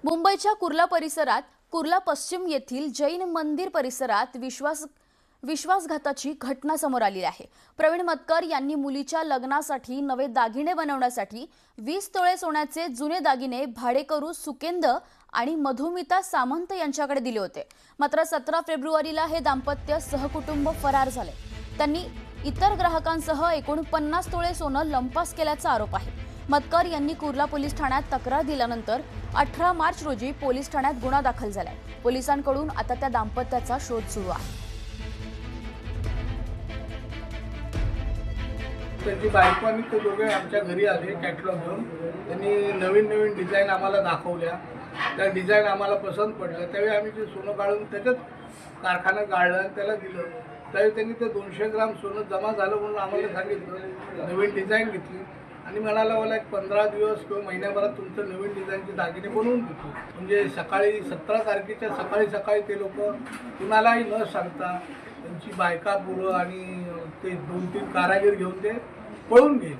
मुंबईच्या कुर्ला पश्चिम येथील जैन मंदिर परिसरात विश्वासघाताची घटना समोर आली आहे। प्रवीण मतकर यांनी मुलीच्या लग्नासाठी नवे दागिने बनवण्यासाठी 20 तोळे सोन्याचे जुने दागिने भाडेकरू सुकेंद आणि मधुमिता सामंत यांच्याकडे दिले होते। मात्र 17 फेब्रुवारीला हे दाम्पत्य सहकुटुंब फरार झाले। त्यांनी इतर ग्राहकांसह एकूण 50 तोळे सोनं लंपास केल्याचा आरोप आहे। मतकर यांनी कुर्ला पोलीस ठाण्यात तक्रार दिल्यानंतर 18 मार्च रोजी पोलीस ठाण्यात गुन्हा दाखल झालाय। पोलिसांकडून आता त्या दाम्पत्याचा शोध सुरू आहे। त्यांची बायको आणि ते दोघे आमच्या घरी आले कॅटलॉग घेऊन। त्यांनी नवीन डिझाईन आम्हाला दाखवल्या। त्या डिझाईन आम्हाला पसंत पडल्या। त्यावेळी आम्ही ते सोनं काढून त्याच्यात कारखाना गाळला आणि त्याला दिलं। त्यावेळी त्यांनी ते 200 ग्राम सोनं जमा झालं म्हणून आम्हाला सांगितलं। नवीन डिझाईन घेतली आणि म्हणाला मला एक 15 दिवस किंवा महिन्याभरात तुमचं नवीन डिझाईनचे दागिने बनवून देतो। म्हणजे सकाळी 17 तारखेच्या सकाळी ते लोक कुणालाही न सांगता त्यांची बायका पोरं आणि ते 2-3 कारागीर घेऊन ते पळून गेले।